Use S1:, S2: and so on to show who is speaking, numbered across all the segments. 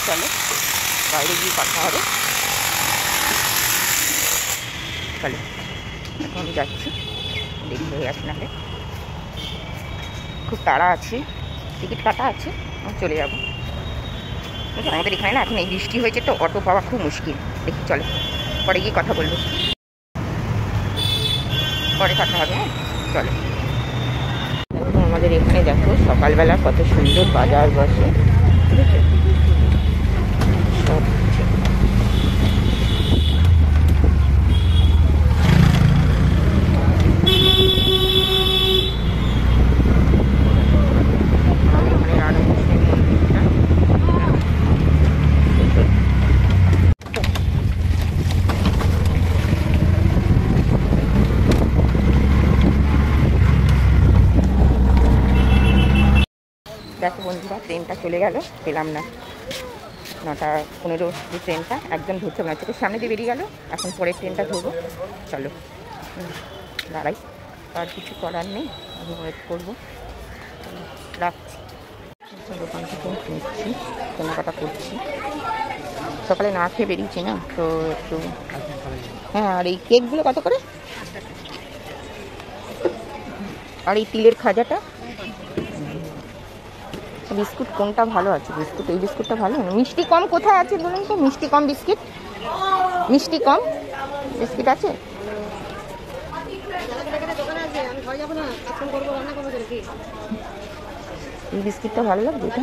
S1: চলো বাইরে গিয়ে কথা হবে। চলো এখন আমি যাচ্ছি, দেরি হয়ে গেছে নাহলে। খুব তাড়া আছে, টিকিট কাটা আছে, আমি চলে যাবো। আমাদের এখানে না এখন এই বৃষ্টি হয়েছে তো অটো পাওয়া খুব মুশকিল। দেখি চলো পরে গিয়ে কথা বলবো, পরে কথা হবে। হ্যাঁ চলো। আমাদের এখানে দেখো সকালবেলা কত সুন্দর বাজার বসে, ঠিক আছে? সব দেখো বন্ধুরা, ট্রেনটা চলে গেল, পেলাম না। 9:15 যে ট্রেনটা একদম ধরছে না, চোখের সামনে দিয়ে বেরিয়ে গেল। এখন পরের ট্রেনটা ধরবো, চলো দাঁড়াই, আর কিছু করার নেই, আমি ওয়েট করবো। রাখছি, দোকান থেকে নিচ্ছি, কেনাকাটা করছি। সকালে না খেয়ে বেরিয়েছি না তো একটু। হ্যাঁ, আর এই কেকগুলো কত করে? আর এই তিলের খাজাটা, বিস্কুট কোনটা ভালো আছে? বিস্কুট এই বিস্কুটটা ভালো। মিষ্টি কম কোথায় আছে বলুন তো? মিষ্টি কম বিস্কিট, মিষ্টি কম বিস্কিট আছে? এই বিস্কিটটা ভালো লাগবে এটা।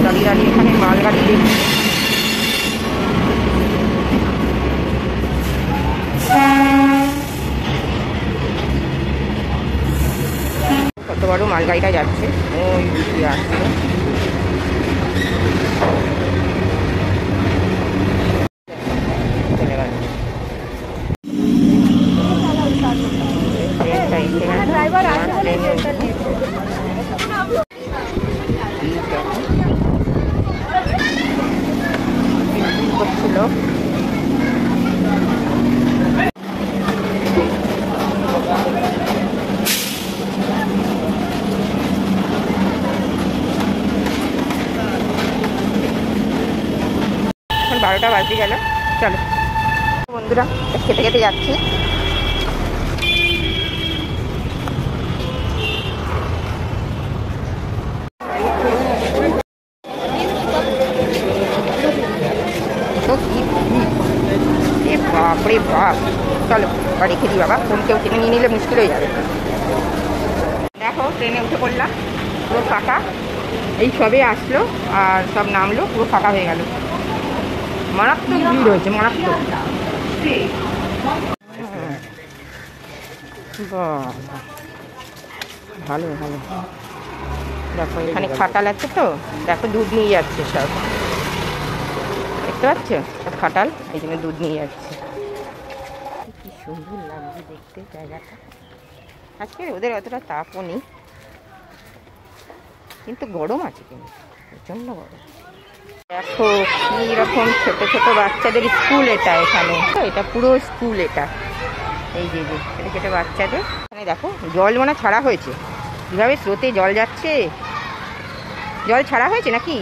S1: দাঁড়িয়ে দাঁড়িয়ে এখানে মালগাড়ি দেখি। কত বড় মালগাড়িটা যাচ্ছে, ওই আসছে। চলে গেল করছিল। এখন 12টা বাজতে গেল। চলো বন্ধুরা, খেতে খেতে যাচ্ছি। বাপরে বাপ, চলো বাড়ি খেলি বাবা, ফোন কেউ কিনে নিয়ে নিলে মুশকিল হয়ে যাবে। দেখো ট্রেনে উঠে পড়লাম, পুরো ফাঁকা। এই সবে আসলো আর সব নামলো, পুরো ফাঁকা হয়ে গেল। মারাত্মক ভিড় হয়েছে, মারাত্মক। ভালো ভালো। দেখো এখানে খাটাল আছে তো, দেখো দুধ নিয়ে যাচ্ছে সব, দেখতে পাচ্ছ? সব খাটাল, এই জন্য দুধ নিয়ে যাচ্ছে। কি সুন্দর লাগছে দেখতে জায়গাটা। আজকে ওদের অতটা তাপও নেই, কিন্তু গরম আছে, কিন্তু প্রচণ্ড গরম। দেখো কি রকম ছোট ছোট বাচ্চাদের স্কুল এটা, এখানে তো এটা পুরো স্কুল এটা। এই যে যে ছোটো ছোটো বাচ্চাদের এখানে দেখো জল মনে ছাড়া হয়েছে, কীভাবে স্রোতে জল যাচ্ছে। জল ছাড়া হয়েছে নাকি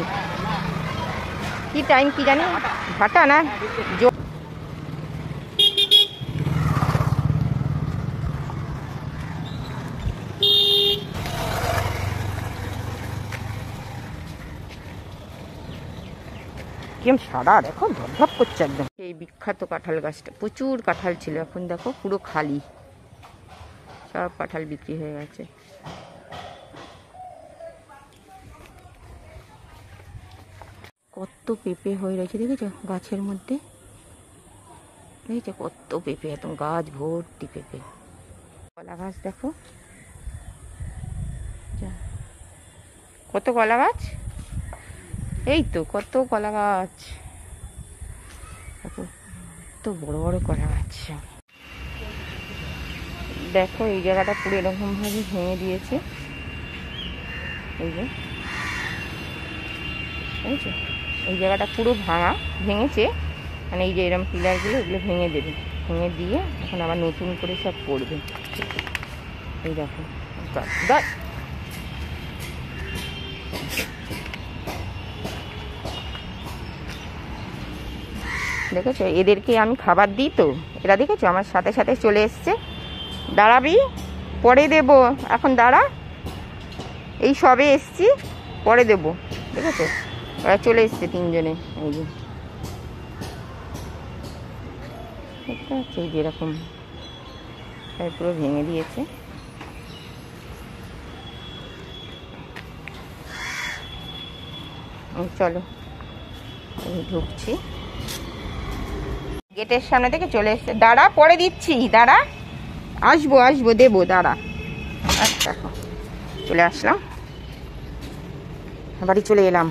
S1: কি টাইম কি জানি, ভাটা না কিরম সাদা, দেখো ধপধপ করছে একদম। এই বিখ্যাত কাঁঠাল গাছটা, প্রচুর কাঁঠাল ছিল, এখন দেখো পুরো খালি, সব কাঁঠাল বিক্রি হয়ে গেছে। কত পেঁপে হয়ে রয়েছে দেখেছো গাছের মধ্যে, দেখেছো কত পেঁপে, একদম গাছ ভর্তি পেঁপে। কলা গাছ দেখো, কত কলা গাছ, এই তো কত কলা গাছ, কত বড় বড় কলা গাছ। দেখো এই জায়গাটা পুরো এরকম ভাবে ভেঙে দিয়েছে, এই যে এই জায়গাটা পুরো ভাঙা, ভেঙেছে, মানে এই যে এরকম পিলারগুলো, এগুলো ভেঙে দেবে। ভেঙে দিয়ে এখন আবার নতুন করে সব পড়বে। এই দেখো দেখেছো, এদেরকে আমি খাবার দিই তো, এরা দেখেছো আমার সাথে সাথে চলে এসছে। দাঁড়াবি, পরে দেব, এখন দাঁড়া, এই সবে এসছি, পরে দেব। দেখেছো ওরা চলে এসছে তিনজনে। এই যে দেখতে পাচ্ছি, এই যেরকম পুরো ভেঙে দিয়েছে। চলো ঢুকছি, গেটের সামনে থেকে চলে এসছে। দাঁড়া, পরে দিচ্ছি, দাঁড়া, আসবো আসবো দেবো, দাঁড়া। আচ্ছা চলে আসলাম, বাড়ি চলে এলাম।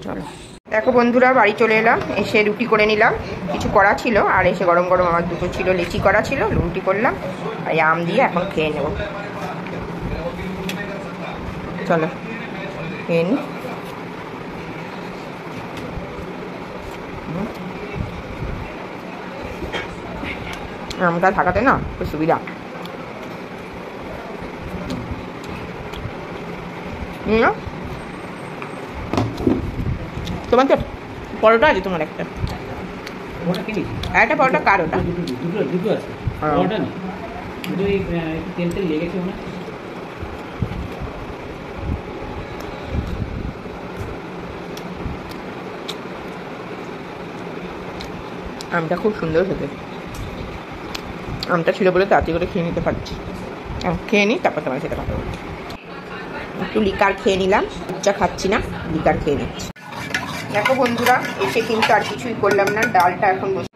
S1: চলো দেখো বন্ধুরা, বাড়ি চলে এলাম, এসে রুটি করে নিলাম, কিছু করা ছিল, আর এসে গরম গরম আমার দুটো ছিল লিচি করা ছিল, রুটি করলাম, আর আম দিয়ে এখন খেয়ে নেব। চলো খেয়ে নি। আমটা থাকাতে না খুব সুবিধা। তোমার তো পরোটা আছে, তোমার একটা পরোটা কার ওটা? দুটো আছে, পরোটা নেই, তেল তেল লেগেছে মনে হয়। আমটা খুব সুন্দর খেতে, আমটা ছিল বলে তাড়াতাড়ি করে খেয়ে নিতে পারছি। খেয়ে নিই, তারপর তোমার সেটা কথা বলছি। একটু লিকার খেয়ে নিলাম, চা খাচ্ছি না, লিকার খেয়ে নিচ্ছি। দেখো বন্ধুরা, এসে কিন্তু আর কিছুই করলাম না, ডালটা এখন বসে।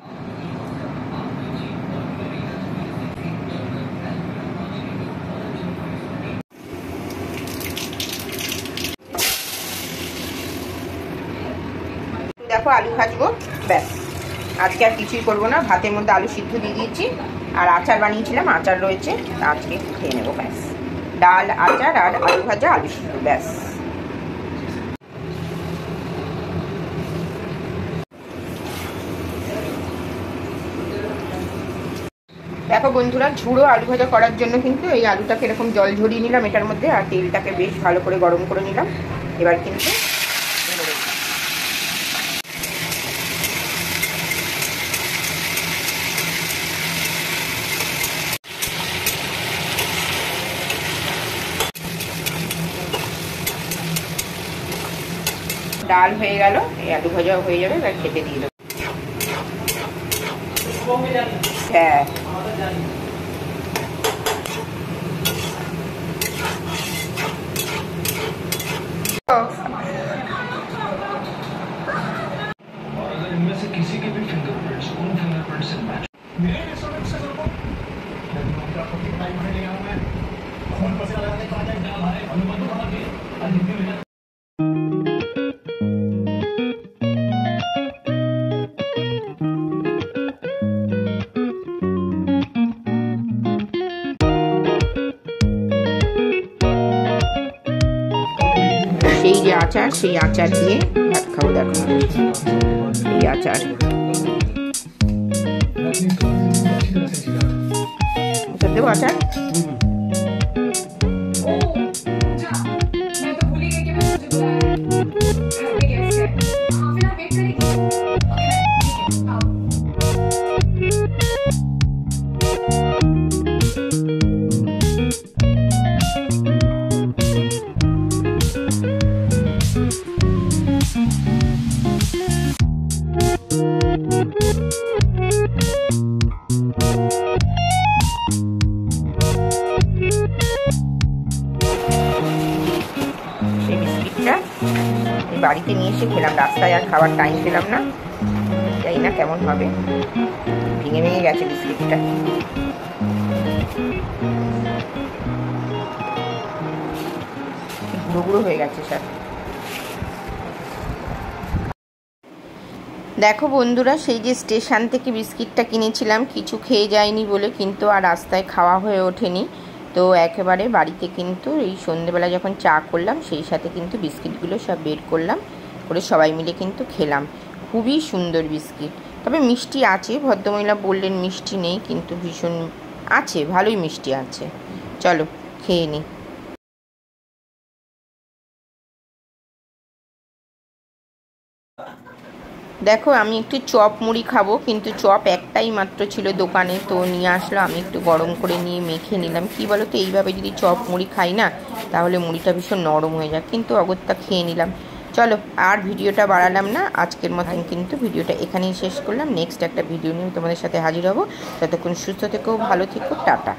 S1: দেখো আলু ভাজবো, ব্যাস, আজকে আর কিছুই করবো না। ভাতের মধ্যে আলু সিদ্ধ দিয়ে দিয়েছি, আর আচার বানিয়েছিলাম, আচার রয়েছে, আজকে খেয়ে নেবো, ব্যাস। ডাল, আচার আর আলু ভাজা, আলু সিদ্ধ, ব্যাস। দেখো বন্ধুরা, ঝুড়ো আলু ভাজা করার জন্য কিন্তু এই আলুটাকে এরকম জল ঝরিয়ে নিলাম এটার মধ্যে, আর তেলটাকে বেশ ভালো করে গরম করে নিলাম। এবার কিন্তু ডাল হয়ে গেল, এই আলু ভাজাও হয়ে যাবে, এবার খেতে দিয়ে দেবো। হ্যাঁ সেই যে আচার, সেই আচার দিয়ে ভাত খাবো। দেখো এই আচার দেবো, আচার বাড়িতে নিয়ে এসে খেলাম, রাস্তায় আর খাওয়ার টাইম পেলাম না, জানি না কেমন হবে, ভেঙে ভেঙে গেছে বিস্কিটটা। গুঁড়ো গুঁড়ো হয়ে গেছে স্যার। দেখো বন্ধুরা, সেই যে স্টেশন থেকে বিস্কিটটা কিনেছিলাম, কিছু খেয়ে যায়নি বলে কিন্তু আর রাস্তায় খাওয়া হয়ে ওঠেনি, তো একেবারে বাড়িতে কিন্তু এই সন্ধেবেলা যখন চা করলাম সেই সাথে কিন্তু বিস্কিটগুলো সব বের করলাম, করে সবাই মিলে কিন্তু খেলাম। খুবই সুন্দর বিস্কিট, তবে মিষ্টি আছে, ভদ্রমহিলা বললেন মিষ্টি নেই, কিন্তু ভীষণ আছে, ভালোই মিষ্টি আছে। চলো খেয়ে নিই। দেখো আমি একটু চপ মুড়ি খাবো, কিন্তু চপ একটাই মাত্র ছিল দোকানে, তো নিয়ে আসলো। আমি একটু গরম করে নিয়ে মেখে নিলাম। কি বলো তো, এইভাবে যদি চপ মুড়ি খাই না, তাহলে মুড়িটা ভীষণ নরম হয়ে যায়, কিন্তু অগত্যা খেয়ে নিলাম। চলো আর ভিডিওটা বাড়ালাম না, আজকের মতন কিন্তু ভিডিওটা এখানেই শেষ করলাম। নেক্সট একটা ভিডিও নিয়ে তোমাদের সাথে হাজির হব। ততক্ষণ সুস্থ থেকো, ভালো থেকো, টাটা।